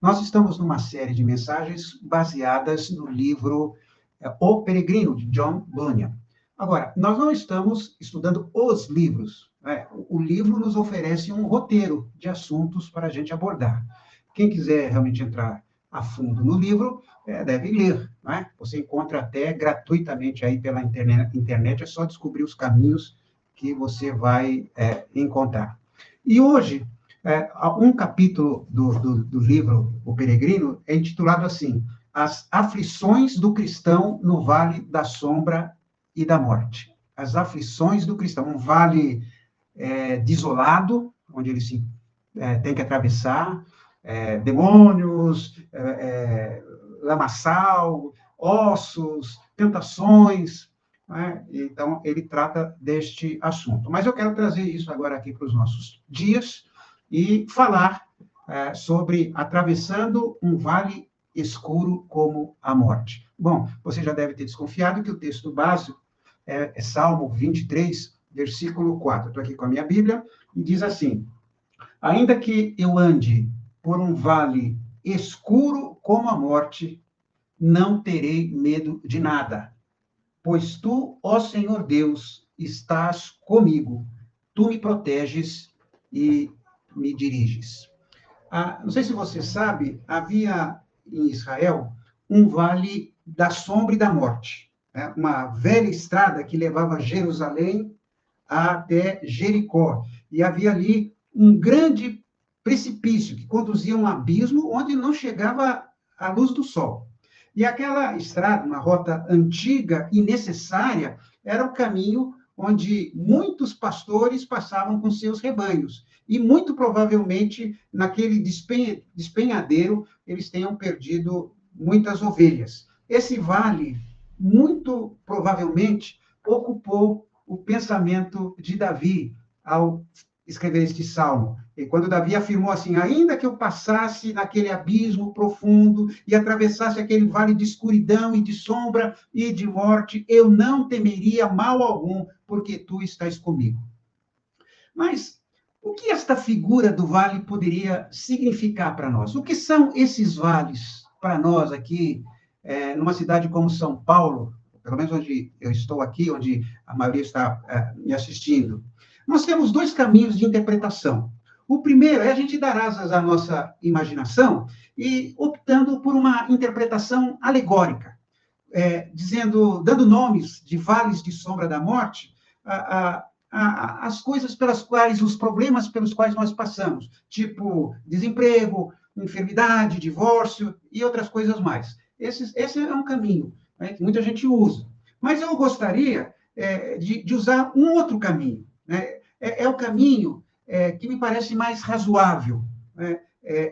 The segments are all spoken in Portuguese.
Nós estamos numa série de mensagens baseadas no livro O Peregrino, de John Bunyan. Agora, nós não estamos estudando os livros, né? O livro nos oferece um roteiro de assuntos para a gente abordar. Quem quiser realmente entrar a fundo no livro, deve ler, né? Você encontra até gratuitamente aí pela internet, é só descobrir os caminhos que você vai encontrar. E hoje, um capítulo do livro O Peregrino é intitulado assim: As aflições do cristão no vale da sombra e da morte. As aflições do cristão, um vale desolado, onde ele tem que atravessar, demônios, lamaçal, ossos, tentações, né? Então, ele trata deste assunto. Mas eu quero trazer isso agora aqui para os nossos dias, e falar sobre atravessando um vale escuro como a morte. Bom, você já deve ter desconfiado que o texto básico é Salmo 23, versículo 4. Estou aqui com a minha Bíblia, e diz assim: ainda que eu ande por um vale escuro como a morte, não terei medo de nada, pois tu, ó Senhor Deus, estás comigo, tu me proteges e me diriges. Não sei se você sabe, havia em Israel um vale da sombra e da morte, né? Uma velha estrada que levava Jerusalém até Jericó. E havia ali um grande precipício que conduzia a um abismo onde não chegava a luz do sol. E aquela estrada, uma rota antiga e necessária, era o caminho onde muitos pastores passavam com seus rebanhos. E muito provavelmente, naquele despenhadeiro, eles tenham perdido muitas ovelhas. Esse vale, muito provavelmente, ocupou o pensamento de Davi ao escrever este salmo. E quando Davi afirmou assim: ainda que eu passasse naquele abismo profundo e atravessasse aquele vale de escuridão e de sombra e de morte, eu não temeria mal algum, porque tu estás comigo. Mas o que esta figura do vale poderia significar para nós? O que são esses vales para nós aqui, numa cidade como São Paulo, pelo menos onde eu estou aqui, onde a maioria está me assistindo? Nós temos dois caminhos de interpretação. O primeiro é a gente dar asas à nossa imaginação e optando por uma interpretação alegórica, dando nomes de vales de sombra da morte as coisas pelas quais, os problemas pelos quais nós passamos, tipo desemprego, enfermidade, divórcio e outras coisas mais. Esse é um caminho, né, que muita gente usa. Mas eu gostaria de usar um outro caminho, né? O caminho que me parece mais razoável, né?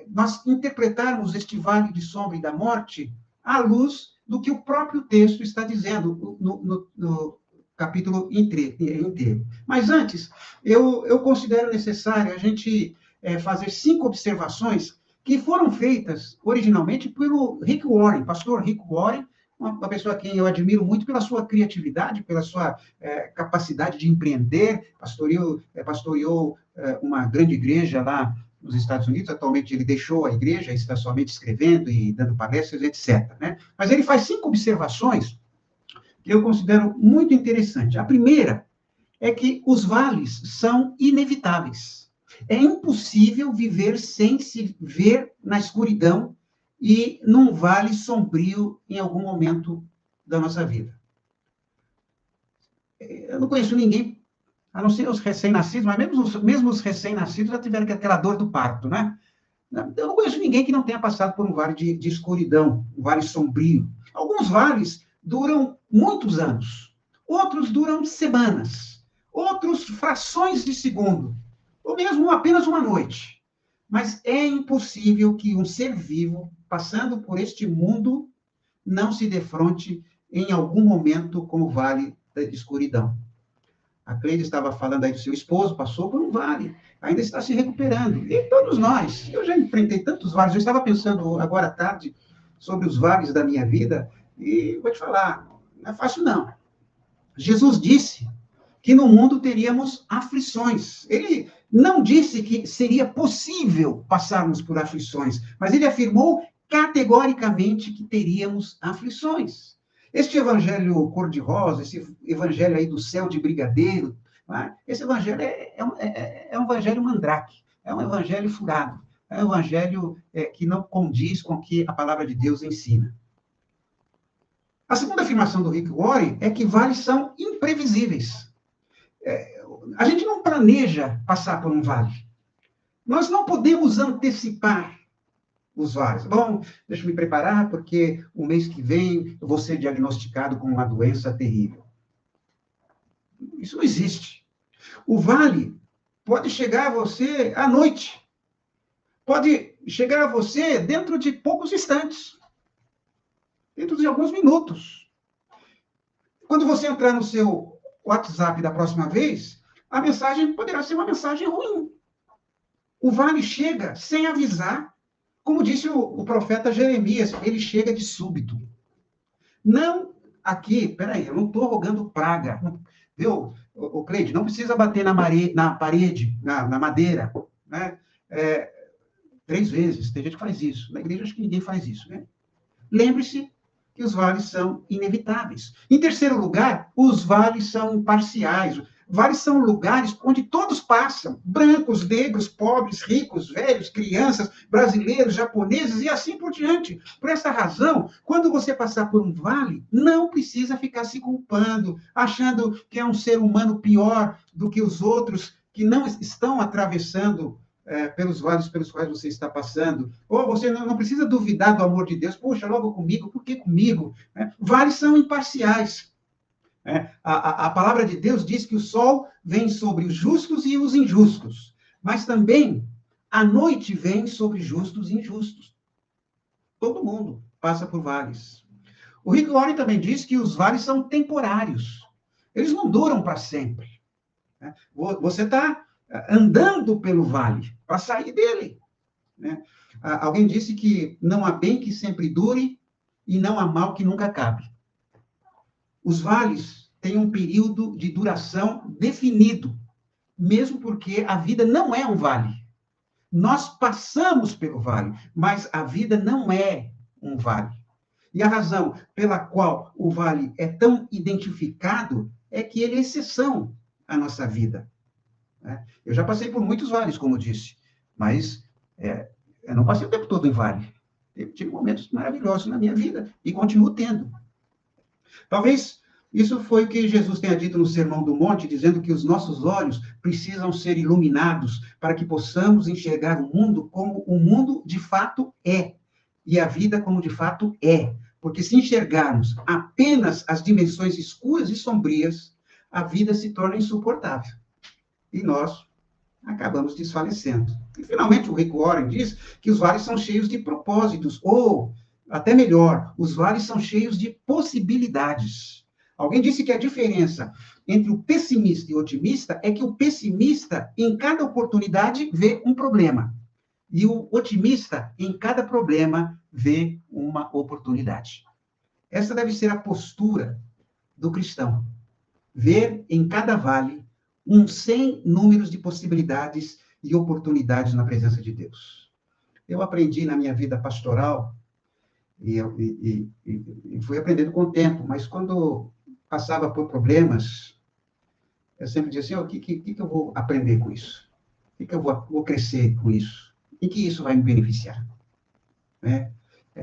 Nós interpretarmos este vale de sombra e da morte à luz do que o próprio texto está dizendo no capítulo inteiro. Mas antes, eu considero necessário a gente fazer 5 observações que foram feitas originalmente pelo Rick Warren, pastor Rick Warren, uma pessoa a quem eu admiro muito pela sua criatividade, pela sua capacidade de empreender, pastoreou uma grande igreja lá nos Estados Unidos. Atualmente ele deixou a igreja, está somente escrevendo e dando palestras, etc., né? Mas ele faz 5 observações que eu considero muito interessantes. A primeira é que os vales são inevitáveis. É impossível viver sem se ver na escuridão e num vale sombrio em algum momento da nossa vida. Eu não conheço ninguém, a não ser os recém-nascidos, mas mesmo os recém-nascidos já tiveram aquela dor do parto, né? Eu não conheço ninguém que não tenha passado por um vale de escuridão, um vale sombrio. Alguns vales duram muitos anos, outros duram semanas, outros frações de segundo, ou mesmo apenas uma noite. Mas é impossível que um ser vivo, passando por este mundo, não se defronte em algum momento com o vale da escuridão. A Cleide estava falando aí do seu esposo, passou por um vale, ainda está se recuperando. E todos nós, eu já enfrentei tantos vales, eu estava pensando agora à tarde sobre os vales da minha vida, e vou te falar, não é fácil não. Jesus disse que no mundo teríamos aflições. Ele não disse que seria possível passarmos por aflições, mas ele afirmou categoricamente que teríamos aflições. Este evangelho cor-de-rosa, esse evangelho aí do céu de brigadeiro, esse evangelho é um evangelho mandrake, é um evangelho furado, é um evangelho que não condiz com o que a palavra de Deus ensina. A segunda afirmação do Rick Warren é que vales são imprevisíveis. A gente não planeja passar por um vale. Nós não podemos antecipar os vales. Bom, deixa eu me preparar, porque o mês que vem eu vou ser diagnosticado com uma doença terrível. Isso não existe. O vale pode chegar a você à noite. Pode chegar a você dentro de poucos instantes. Dentro de alguns minutos. Quando você entrar no seu WhatsApp da próxima vez, a mensagem poderá ser uma mensagem ruim. O vale chega sem avisar. Como disse o profeta Jeremias, ele chega de súbito. Não aqui, peraí, eu não estou rogando praga. Viu, o Cleide, não precisa bater na parede, na madeira, né? 3 vezes. Tem gente que faz isso. Na igreja, acho que ninguém faz isso, né? Lembre-se que os vales são inevitáveis. Em terceiro lugar, os vales são imparciais. Vales são lugares onde todos passam, brancos, negros, pobres, ricos, velhos, crianças, brasileiros, japoneses e assim por diante. Por essa razão, quando você passar por um vale, não precisa ficar se culpando, achando que é um ser humano pior do que os outros que não estão atravessando pelos vales pelos quais você está passando. Ou você não precisa duvidar do amor de Deus. Poxa, logo comigo, por que comigo? Vales são imparciais. A palavra de Deus diz que o sol vem sobre os justos e os injustos, mas também a noite vem sobre justos e injustos. Todo mundo passa por vales. O Rick Warren também diz que os vales são temporários. Eles não duram para sempre. Você está andando pelo vale para sair dele. Alguém disse que não há bem que sempre dure e não há mal que nunca acabe. Os vales têm um período de duração definido, mesmo porque a vida não é um vale. Nós passamos pelo vale, mas a vida não é um vale. E a razão pela qual o vale é tão identificado é que ele é exceção à nossa vida. Eu já passei por muitos vales, como eu disse, mas eu não passei o tempo todo em vale. Eu tive momentos maravilhosos na minha vida e continuo tendo. Talvez isso foi o que Jesus tenha dito no Sermão do Monte, dizendo que os nossos olhos precisam ser iluminados para que possamos enxergar o mundo como o mundo de fato é, e a vida como de fato é. Porque se enxergarmos apenas as dimensões escuras e sombrias, a vida se torna insuportável. E nós acabamos desfalecendo. E, finalmente, o Rick Warren diz que os vales são cheios de propósitos, ou, até melhor, os vales são cheios de possibilidades. Alguém disse que a diferença entre o pessimista e o otimista é que o pessimista, em cada oportunidade, vê um problema. E o otimista, em cada problema, vê uma oportunidade. Essa deve ser a postura do cristão. Ver em cada vale sem números de possibilidades e oportunidades na presença de Deus. Eu aprendi na minha vida pastoral, e fui aprendendo com o tempo, mas quando passava por problemas, eu sempre dizia assim, o que eu vou aprender com isso? O que eu vou crescer com isso? Em que isso vai me beneficiar?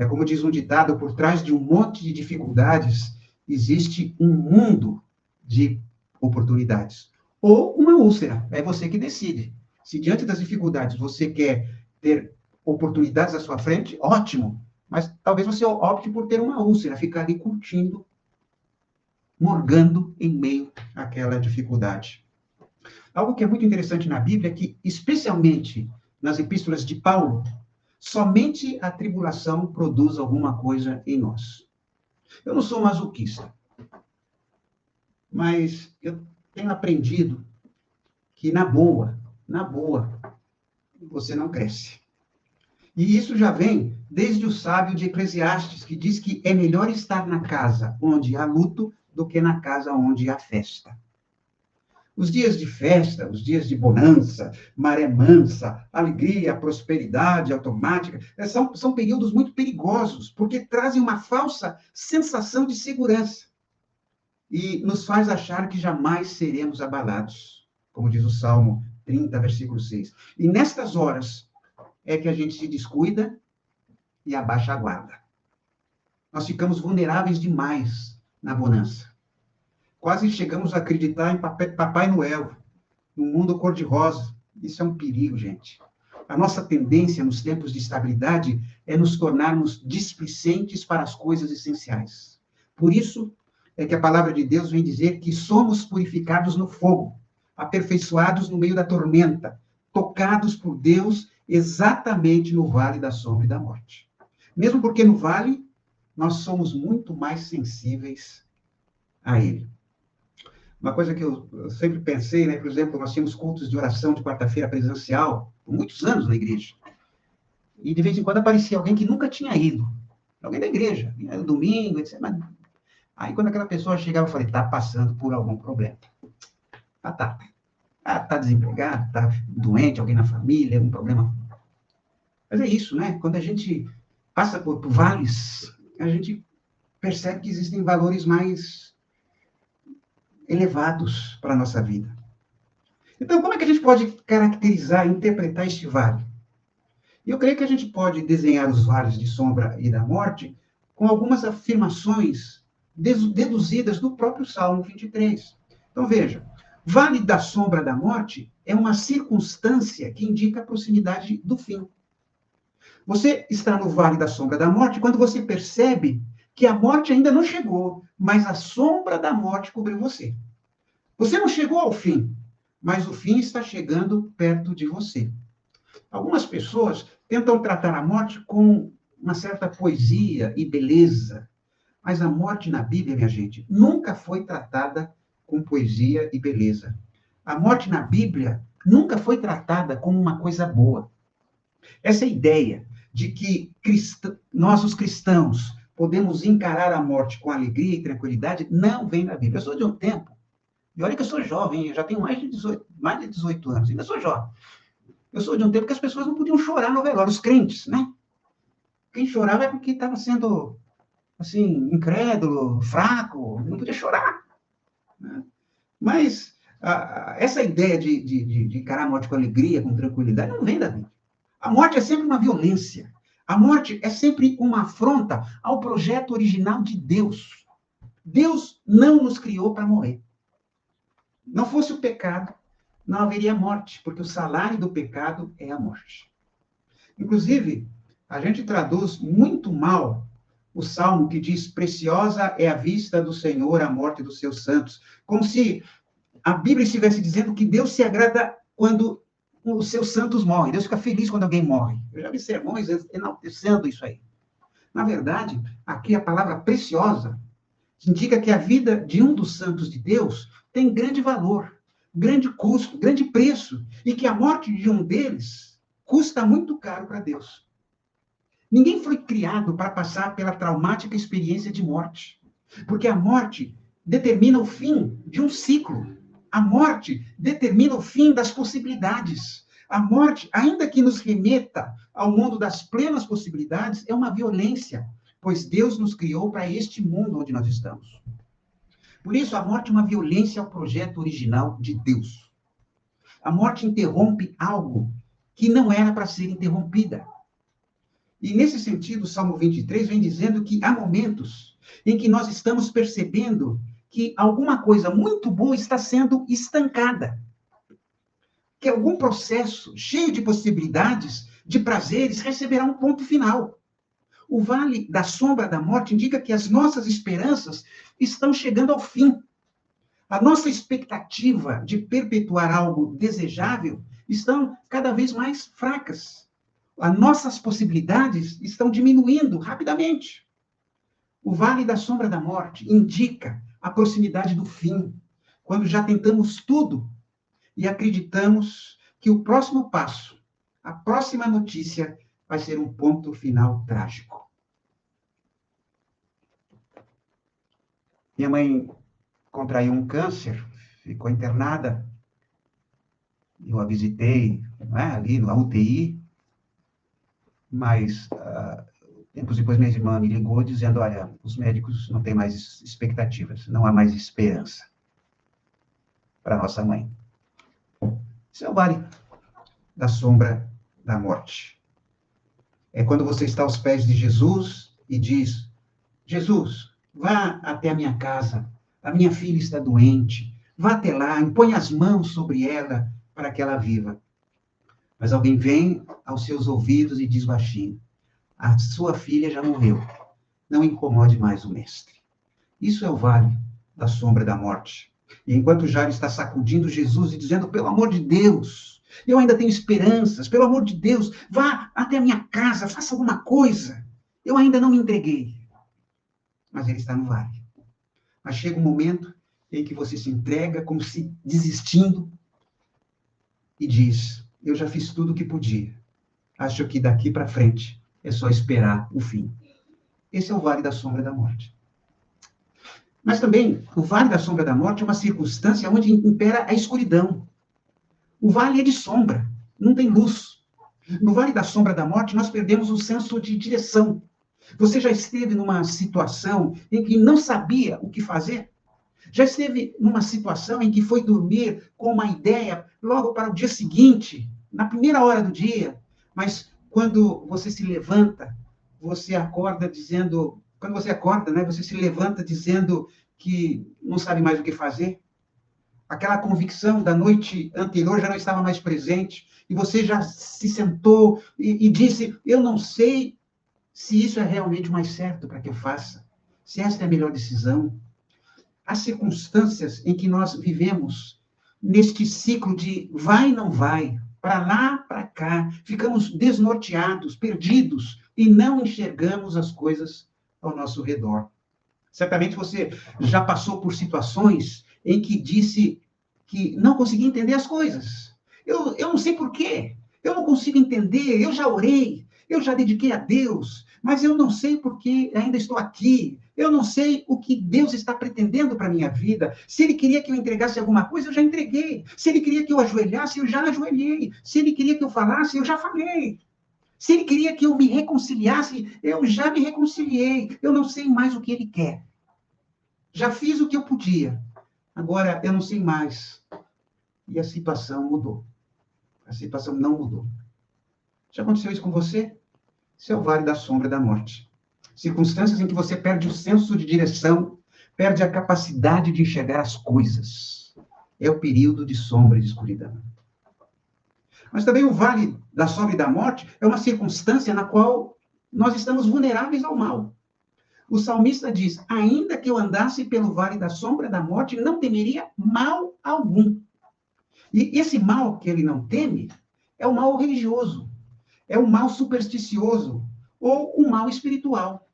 Como diz um ditado, por trás de um monte de dificuldades, existe um mundo de oportunidades. Ou uma úlcera, é você que decide. Se diante das dificuldades você quer ter oportunidades à sua frente, ótimo. Mas talvez você opte por ter uma úlcera, ficar ali curtindo, morgando em meio àquela dificuldade. Algo que é muito interessante na Bíblia é que, especialmente nas epístolas de Paulo, somente a tribulação produz alguma coisa em nós. Eu não sou masoquista, mas eu tenho aprendido que, na boa, você não cresce. E isso já vem desde o sábio de Eclesiastes, que diz que é melhor estar na casa onde há luto do que na casa onde há festa. Os dias de festa, os dias de bonança, maré mansa, alegria, prosperidade automática, são períodos muito perigosos, porque trazem uma falsa sensação de segurança e nos faz achar que jamais seremos abalados, como diz o Salmo 30, versículo 6. E nestas horas é que a gente se descuida e abaixa a guarda. Nós ficamos vulneráveis demais na bonança. Quase chegamos a acreditar em Papai Noel, num mundo cor-de-rosa. Isso é um perigo, gente. A nossa tendência nos tempos de estabilidade é nos tornarmos displicentes para as coisas essenciais. Por isso é que a palavra de Deus vem dizer que somos purificados no fogo, aperfeiçoados no meio da tormenta, tocados por Deus exatamente no vale da sombra e da morte. Mesmo porque no vale nós somos muito mais sensíveis a Ele. Uma coisa que eu sempre pensei, né? Por exemplo, nós tínhamos cultos de oração de quarta-feira presencial, por muitos anos na igreja. E de vez em quando aparecia alguém que nunca tinha ido. Alguém da igreja, era domingo, etc. Mas... Aí quando aquela pessoa chegava, eu falei, está passando por algum problema. Tá desempregado, tá doente, alguém na família, algum problema. Mas é isso, né? Quando a gente passa por vales, a gente percebe que existem valores mais elevados para a nossa vida. Então, como é que a gente pode caracterizar e interpretar este vale? Eu creio que a gente pode desenhar os vales de sombra e da morte com algumas afirmações deduzidas do próprio Salmo 23. Então, veja, vale da sombra da morte é uma circunstância que indica a proximidade do fim. Você está no vale da sombra da morte quando você percebe que a morte ainda não chegou, mas a sombra da morte cobriu você. Você não chegou ao fim, mas o fim está chegando perto de você. Algumas pessoas tentam tratar a morte com uma certa poesia e beleza, mas a morte na Bíblia, minha gente, nunca foi tratada com poesia e beleza. A morte na Bíblia nunca foi tratada como uma coisa boa. Essa ideia de que nós, os cristãos, podemos encarar a morte com alegria e tranquilidade, não vem da Bíblia. Eu sou de um tempo, e olha que eu sou jovem, eu já tenho mais de 18 anos, ainda sou jovem. Eu sou de um tempo que as pessoas não podiam chorar no velório, os crentes, né? Quem chorava é porque estava sendo, assim, incrédulo, fraco, não podia chorar. Né? Mas essa ideia de encarar a morte com alegria, com tranquilidade, não vem da Bíblia. A morte é sempre uma violência. A morte é sempre uma afronta ao projeto original de Deus. Deus não nos criou para morrer. Não fosse o pecado, não haveria morte, porque o salário do pecado é a morte. Inclusive, a gente traduz muito mal o salmo que diz: preciosa é a vista do Senhor a morte dos seus santos. Como se a Bíblia estivesse dizendo que Deus se agrada quando os seus santos morrem. Deus fica feliz quando alguém morre. Eu já vi sermões enaltecendo isso aí. Na verdade, aqui a palavra preciosa indica que a vida de um dos santos de Deus tem grande valor, grande custo, grande preço, e que a morte de um deles custa muito caro para Deus. Ninguém foi criado para passar pela traumática experiência de morte, porque a morte determina o fim de um ciclo. A morte determina o fim das possibilidades. A morte, ainda que nos remeta ao mundo das plenas possibilidades, é uma violência, pois Deus nos criou para este mundo onde nós estamos. Por isso, a morte é uma violência ao projeto original de Deus. A morte interrompe algo que não era para ser interrompida. E, nesse sentido, o Salmo 23 vem dizendo que há momentos em que nós estamos percebendo que alguma coisa muito boa está sendo estancada. Que algum processo cheio de possibilidades, de prazeres, receberá um ponto final. O vale da sombra da morte indica que as nossas esperanças estão chegando ao fim. A nossa expectativa de perpetuar algo desejável estão cada vez mais fracas. As nossas possibilidades estão diminuindo rapidamente. O vale da sombra da morte indica a proximidade do fim, quando já tentamos tudo e acreditamos que o próximo passo, a próxima notícia, vai ser um ponto final trágico. Minha mãe contraiu um câncer, ficou internada eu a visitei, não é, ali na UTI, mas tempos depois minha irmã me ligou dizendo, olha, os médicos não têm mais expectativas, não há mais esperança para nossa mãe. Isso é o vale da sombra da morte. É quando você está aos pés de Jesus e diz, Jesus, vá até a minha casa, a minha filha está doente, vá até lá, impõe as mãos sobre ela para que ela viva. Mas alguém vem aos seus ouvidos e diz baixinho, a sua filha já morreu, não incomode mais o mestre. Isso é o vale da sombra da morte. E enquanto Jairo está sacudindo Jesus e dizendo, pelo amor de Deus, eu ainda tenho esperanças, pelo amor de Deus, vá até a minha casa, faça alguma coisa. Eu ainda não me entreguei. Mas ele está no vale. Mas chega um momento em que você se entrega como se desistindo e diz, eu já fiz tudo o que podia. Acho que daqui para frente é só esperar o fim. Esse é o vale da sombra da morte. Mas também, o vale da sombra da morte é uma circunstância onde impera a escuridão. O vale é de sombra, não tem luz. No vale da sombra da morte, nós perdemos o senso de direção. Você já esteve numa situação em que não sabia o que fazer? Já esteve numa situação em que foi dormir com uma ideia logo para o dia seguinte, na primeira hora do dia, mas quando você se levanta, você acorda dizendo, quando você acorda, né, você se levanta dizendo que não sabe mais o que fazer? Aquela convicção da noite anterior já não estava mais presente, e você já se sentou e disse, eu não sei se isso é realmente o mais certo para que eu faça, se esta é a melhor decisão. As circunstâncias em que nós vivemos neste ciclo de vai e não vai, para lá, para cá, ficamos desnorteados, perdidos e não enxergamos as coisas ao nosso redor. Certamente você já passou por situações em que disse que não conseguia entender as coisas. Eu não sei por quê, eu não consigo entender, eu já orei, eu já dediquei a Deus, mas eu não sei por que ainda estou aqui. Eu não sei o que Deus está pretendendo para a minha vida. Se Ele queria que eu entregasse alguma coisa, eu já entreguei. Se Ele queria que eu ajoelhasse, eu já ajoelhei. Se Ele queria que eu falasse, eu já falei. Se Ele queria que eu me reconciliasse, eu já me reconciliei. Eu não sei mais o que Ele quer. Já fiz o que eu podia. Agora, eu não sei mais. E a situação mudou. A situação não mudou. Já aconteceu isso com você? Isso é o vale da sombra da morte. Circunstâncias em que você perde o senso de direção, perde a capacidade de enxergar as coisas. É o período de sombra e de escuridão. Mas também o vale da sombra e da morte é uma circunstância na qual nós estamos vulneráveis ao mal. O salmista diz, ainda que eu andasse pelo vale da sombra da morte, não temeria mal algum. E esse mal que ele não teme é o mal religioso, é o mal supersticioso ou o mal espiritual.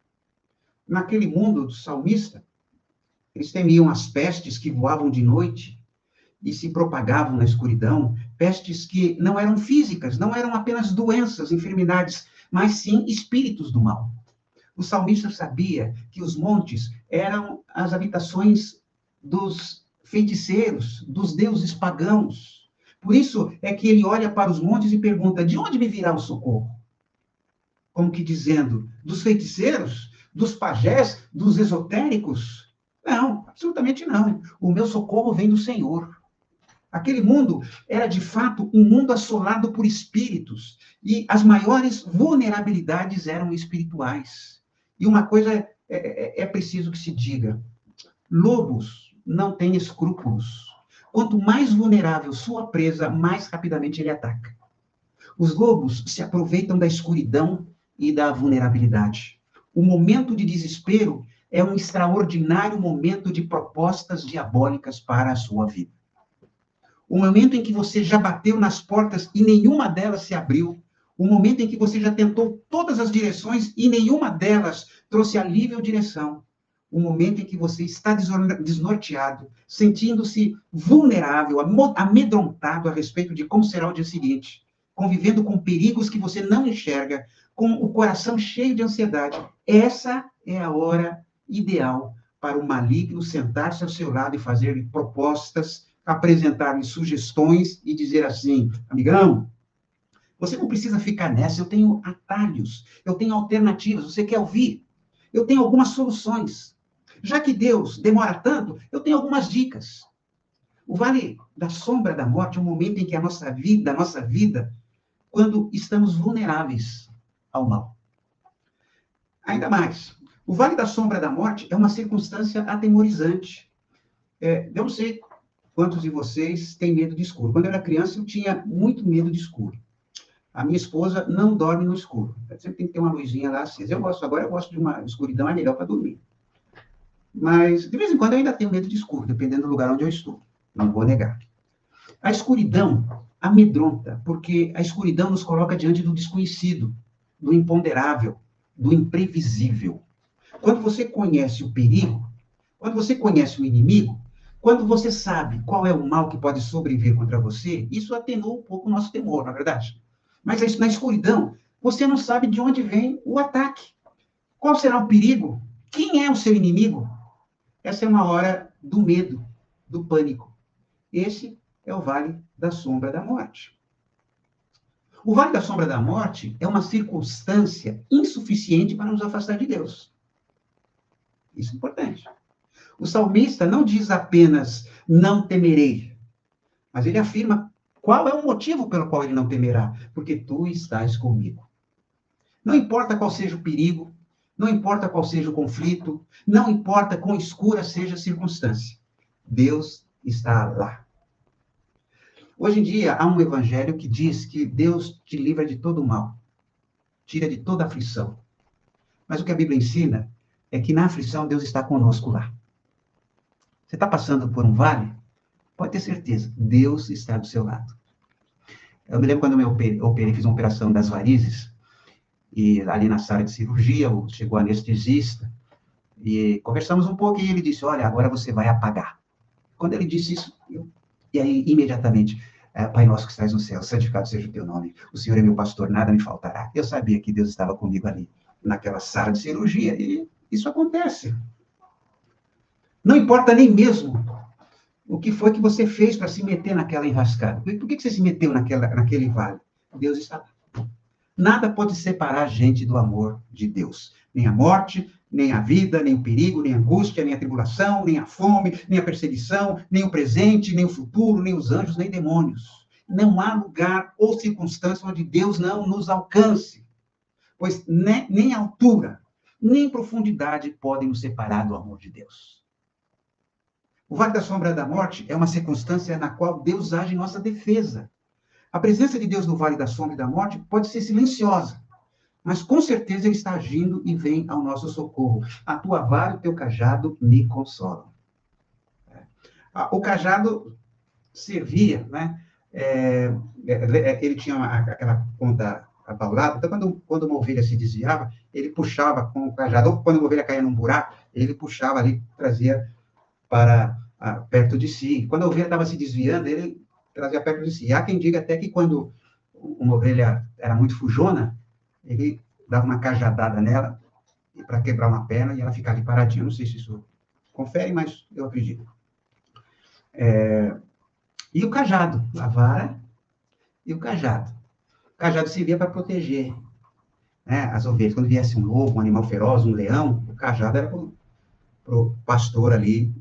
Naquele mundo do salmista, eles temiam as pestes que voavam de noite e se propagavam na escuridão, pestes que não eram físicas, não eram apenas doenças, enfermidades, mas sim espíritos do mal. O salmista sabia que os montes eram as habitações dos feiticeiros, dos deuses pagãos. Por isso é que ele olha para os montes e pergunta, de onde me virá o socorro? Como que dizendo, dos feiticeiros? Dos pajés? Dos esotéricos? Não, absolutamente não. O meu socorro vem do Senhor. Aquele mundo era, de fato, um mundo assolado por espíritos, e as maiores vulnerabilidades eram espirituais. E uma coisa é preciso que se diga, lobos não têm escrúpulos. Quanto mais vulnerável sua presa, mais rapidamente ele ataca. Os lobos se aproveitam da escuridão e da vulnerabilidade. O momento de desespero é um extraordinário momento de propostas diabólicas para a sua vida. O momento em que você já bateu nas portas e nenhuma delas se abriu. O momento em que você já tentou todas as direções e nenhuma delas trouxe alívio ou direção. O momento em que você está desnorteado, sentindo-se vulnerável, amedrontado a respeito de como será o dia seguinte, convivendo com perigos que você não enxerga, com o coração cheio de ansiedade. Essa é a hora ideal para o maligno sentar-se ao seu lado e fazer propostas apresentar-lhe sugestões e dizer assim, amigão, você não precisa ficar nessa, eu tenho atalhos, eu tenho alternativas, você quer ouvir? Eu tenho algumas soluções. Já que Deus demora tanto, eu tenho algumas dicas. O vale da sombra da morte é um momento em que a nossa vida, quando estamos vulneráveis ao mal. Ainda mais, o vale da sombra da morte é uma circunstância atemorizante. Eu não sei quantos de vocês têm medo de escuro. Quando eu era criança, eu tinha muito medo de escuro. A minha esposa não dorme no escuro. Sempre tem que ter uma luzinha lá acesa. Agora eu gosto de uma escuridão, é melhor para dormir. Mas, de vez em quando, eu ainda tenho medo de escuro, dependendo do lugar onde eu estou. Não vou negar. A escuridão amedronta, porque a escuridão nos coloca diante do desconhecido, do imponderável, do imprevisível. Quando você conhece o perigo, quando você conhece o inimigo, quando você sabe qual é o mal que pode sobreviver contra você, isso atenua um pouco o nosso temor, na verdade. Mas na escuridão, você não sabe de onde vem o ataque. Qual será o perigo? Quem é o seu inimigo? Essa é uma hora do medo, do pânico. Esse é o vale da sombra da morte. O vale da sombra da morte é uma circunstância insuficiente para nos afastar de Deus. Isso é importante. O salmista não diz apenas não temerei, mas ele afirma qual é o motivo pelo qual ele não temerá, porque tu estás comigo. Não importa qual seja o perigo, não importa qual seja o conflito, não importa quão escura seja a circunstância, Deus está lá. Hoje em dia, há um evangelho que diz que Deus te livra de todo o mal, tira de toda aflição. Mas o que a Bíblia ensina é que na aflição Deus está conosco lá. Você está passando por um vale? Pode ter certeza, Deus está do seu lado. Eu me lembro quando eu operei, fiz uma operação das varizes, e ali na sala de cirurgia, chegou o anestesista, e conversamos um pouco, e ele disse, olha, agora você vai apagar. Quando ele disse isso, e aí, imediatamente, Pai nosso que estás no céu, santificado seja o teu nome, o Senhor é meu pastor, nada me faltará. Eu sabia que Deus estava comigo ali, naquela sala de cirurgia, e isso acontece. Não importa nem mesmo o que foi que você fez para se meter naquela enrascada. Por que você se meteu naquele vale? Deus está lá. Nada pode separar a gente do amor de Deus. Nem a morte, nem a vida, nem o perigo, nem a angústia, nem a tribulação, nem a fome, nem a perseguição, nem o presente, nem o futuro, nem os anjos, nem demônios. Não há lugar ou circunstância onde Deus não nos alcance. Pois nem altura, nem profundidade podem nos separar do amor de Deus. O vale da sombra da morte é uma circunstância na qual Deus age em nossa defesa. A presença de Deus no vale da sombra e da morte pode ser silenciosa, mas com certeza ele está agindo e vem ao nosso socorro. A tua vara e o teu cajado me consolam. O cajado servia, né? Ele tinha aquela ponta abaulada, então quando uma ovelha se desviava, ele puxava com o cajado, ou quando uma ovelha caía num buraco, ele puxava ali, trazia para perto de si. Quando a ovelha estava se desviando, ele trazia perto de si. Há quem diga até que quando uma ovelha era muito fujona, ele dava uma cajadada nela para quebrar uma perna e ela ficar ali paradinha. Não sei se isso confere, mas eu acredito. E o cajado, a vara e o cajado. O cajado servia para proteger, né, as ovelhas. Quando viesse um lobo, um animal feroz, um leão, o cajado era para o pastor ali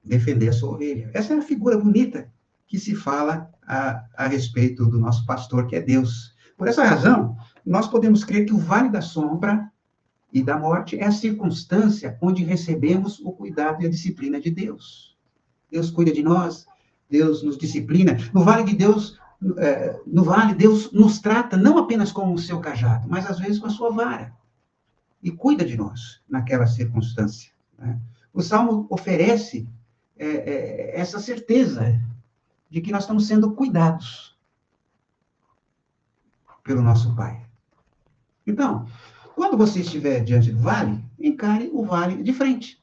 defender a sua ovelha. Essa é a figura bonita que se fala a respeito do nosso pastor, que é Deus. Por essa razão, nós podemos crer que o vale da sombra e da morte é a circunstância onde recebemos o cuidado e a disciplina de Deus. Deus cuida de nós, Deus nos disciplina. No vale, Deus nos trata não apenas com o seu cajado, mas às vezes com a sua vara. E cuida de nós naquela circunstância, né? O Salmo oferece essa certeza de que nós estamos sendo cuidados pelo nosso Pai. Então, quando você estiver diante do vale, encare o vale de frente.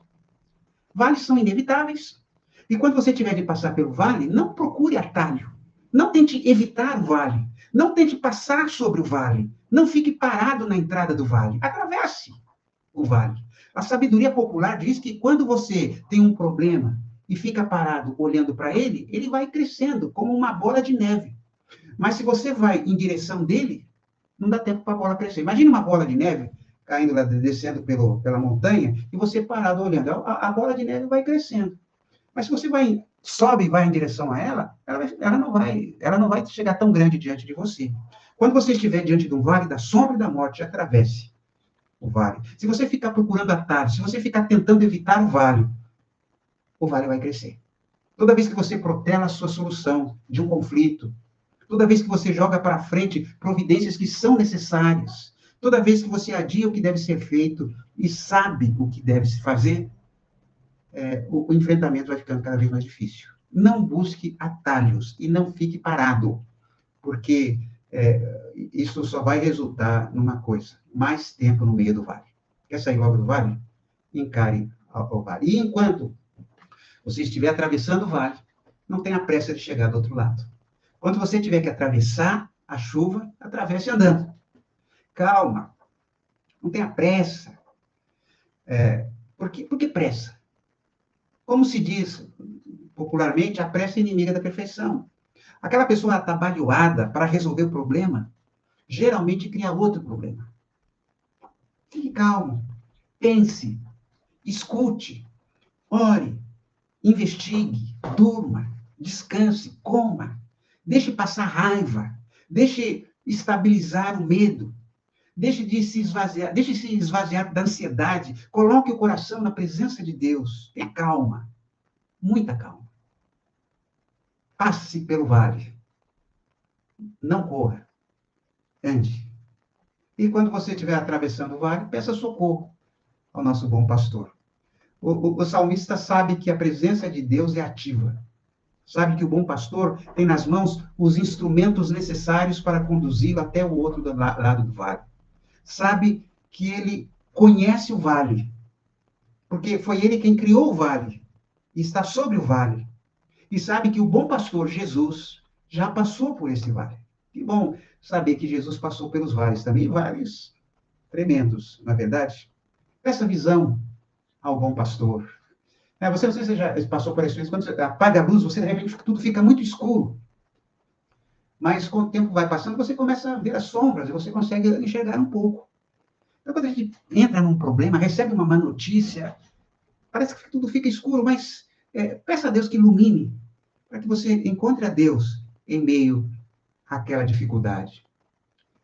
Vales são inevitáveis. E quando você tiver de passar pelo vale, não procure atalho. Não tente evitar o vale. Não tente passar sobre o vale. Não fique parado na entrada do vale. Atravesse o vale. A sabedoria popular diz que quando você tem um problema e fica parado olhando para ele, ele vai crescendo como uma bola de neve. Mas se você vai em direção dele, não dá tempo para a bola crescer. Imagina uma bola de neve caindo lá, descendo pela montanha, e você parado olhando. A bola de neve vai crescendo. Mas se você sobe e vai em direção a ela não vai chegar tão grande diante de você. Quando você estiver diante de um vale da sombra e da morte, atravesse o vale. Se você ficar procurando atalhos, se você ficar tentando evitar o vale vai crescer. Toda vez que você protela a sua solução de um conflito, toda vez que você joga para frente providências que são necessárias, toda vez que você adia o que deve ser feito e sabe o que deve se fazer, o enfrentamento vai ficando cada vez mais difícil. Não busque atalhos e não fique parado, porque isso só vai resultar numa coisa: mais tempo no meio do vale. Quer sair logo do vale? Encare o vale. E enquanto você estiver atravessando o vale, não tenha pressa de chegar do outro lado. Quando você tiver que atravessar a chuva, atravesse andando. Calma. Não tenha pressa. Por que pressa? Como se diz popularmente, a pressa é inimiga da perfeição. Aquela pessoa atabalhoada para resolver o problema, geralmente cria outro problema. Fique calmo. Pense. Escute. Ore. Investigue. Durma. Descanse. Coma. Deixe passar raiva. Deixe estabilizar o medo. Deixe se esvaziar da ansiedade. Coloque o coração na presença de Deus. Tenha calma. Muita calma. Passe pelo vale. Não corra. Ande. E quando você estiver atravessando o vale, peça socorro ao nosso bom pastor. O salmista sabe que a presença de Deus é ativa. Sabe que o bom pastor tem nas mãos os instrumentos necessários para conduzi-lo até o outro lado do vale. Sabe que ele conhece o vale, porque foi ele quem criou o vale e está sobre o vale. E sabe que o bom pastor, Jesus, já passou por esse vale. Que bom saber que Jesus passou pelos vales também, vales tremendos, não é verdade? Peça visão ao bom pastor. Você não sei se você já passou por isso, quando você apaga a luz, você de repente tudo fica muito escuro. Mas com o tempo vai passando, você começa a ver as sombras e você consegue enxergar um pouco. Então, quando a gente entra num problema, recebe uma má notícia, parece que tudo fica escuro, mas peça a Deus que ilumine, para que você encontre a Deus em meio àquela dificuldade.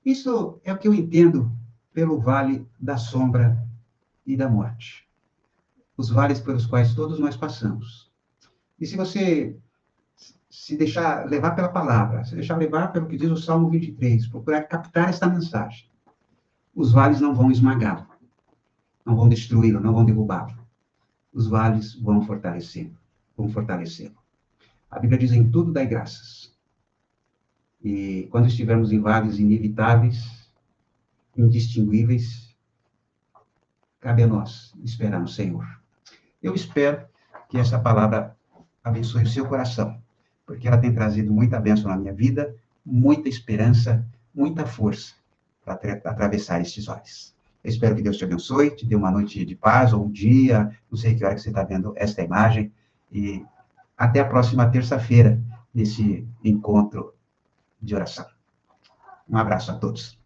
Isso é o que eu entendo pelo vale da sombra e da morte. Os vales pelos quais todos nós passamos. E se você se deixar levar pela palavra, se deixar levar pelo que diz o Salmo 23, procurar captar esta mensagem, os vales não vão esmagá-lo, não vão destruí-lo, não vão derrubá-lo. Os vales vão fortalecê-lo. A Bíblia diz: em tudo dai graças. E quando estivermos em vales inevitáveis, indistinguíveis, cabe a nós esperar no Senhor. Eu espero que essa palavra abençoe o seu coração, porque ela tem trazido muita bênção na minha vida, muita esperança, muita força para atravessar estes vales. Eu espero que Deus te abençoe, te dê uma noite de paz, ou um dia, não sei que hora que você está vendo esta imagem, e até a próxima terça-feira, nesse encontro de oração. Um abraço a todos.